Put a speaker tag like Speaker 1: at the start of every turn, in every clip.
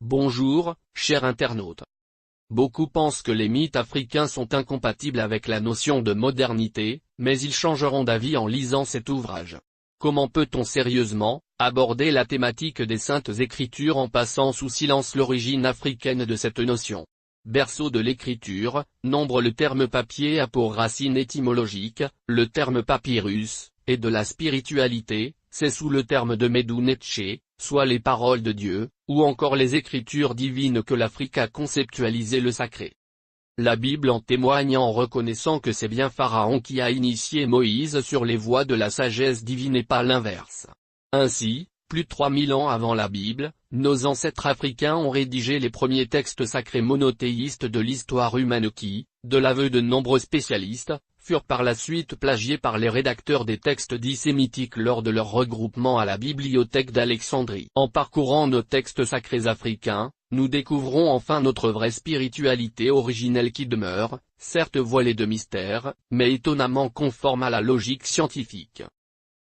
Speaker 1: Bonjour, chers internautes. Beaucoup pensent que les mythes africains sont incompatibles avec la notion de modernité, mais ils changeront d'avis en lisant cet ouvrage. Comment peut-on sérieusement aborder la thématique des Saintes Écritures en passant sous silence l'origine africaine de cette notion? Berceau de l'écriture, nombre. Le terme papier a pour racine étymologique, le terme papyrus, et de la spiritualité, c'est sous le terme de Medu Neche, soit les paroles de Dieu, ou encore les écritures divines que l'Afrique a conceptualisé le sacré. La Bible en témoigne en reconnaissant que c'est bien Pharaon qui a initié Moïse sur les voies de la sagesse divine et pas l'inverse. Ainsi, plus de 3000 ans avant la Bible, nos ancêtres africains ont rédigé les premiers textes sacrés monothéistes de l'histoire humaine qui, de l'aveu de nombreux spécialistes, furent par la suite plagiés par les rédacteurs des textes dits sémitiques lors de leur regroupement à la bibliothèque d'Alexandrie. En parcourant nos textes sacrés africains, nous découvrons enfin notre vraie spiritualité originelle qui demeure, certes voilée de mystère, mais étonnamment conforme à la logique scientifique.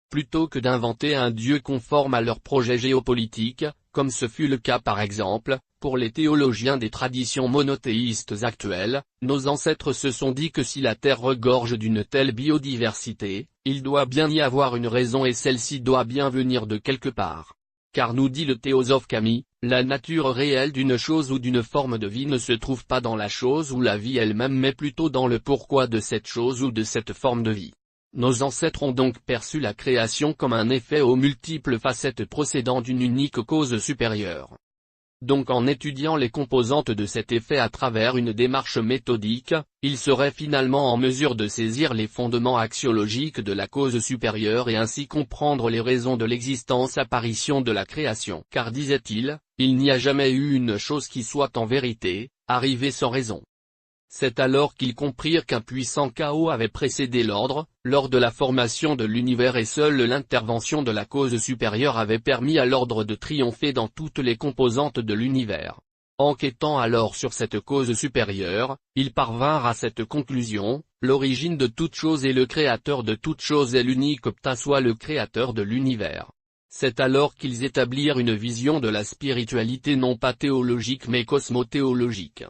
Speaker 1: Plutôt que d'inventer un dieu conforme à leurs projets géopolitiques, comme ce fut le cas par exemple, pour les théologiens des traditions monothéistes actuelles, nos ancêtres se sont dit que si la Terre regorge d'une telle biodiversité, il doit bien y avoir une raison et celle-ci doit bien venir de quelque part. Car nous dit le théosophe Camille, la nature réelle d'une chose ou d'une forme de vie ne se trouve pas dans la chose ou la vie elle-même mais plutôt dans le pourquoi de cette chose ou de cette forme de vie. Nos ancêtres ont donc perçu la création comme un effet aux multiples facettes procédant d'une unique cause supérieure. Donc en étudiant les composantes de cet effet à travers une démarche méthodique, ils seraient finalement en mesure de saisir les fondements axiologiques de la cause supérieure et ainsi comprendre les raisons de l'existence-apparition de la création. Car disait-il, il n'y a jamais eu une chose qui soit en vérité, arrivée sans raison. C'est alors qu'ils comprirent qu'un puissant chaos avait précédé l'ordre, lors de la formation de l'univers et seule l'intervention de la cause supérieure avait permis à l'ordre de triompher dans toutes les composantes de l'univers. Enquêtant alors sur cette cause supérieure, ils parvinrent à cette conclusion, l'origine de toute chose et le créateur de toute chose est l'unique Ptah soit le créateur de l'univers. C'est alors qu'ils établirent une vision de la spiritualité non pas théologique mais cosmothéologique.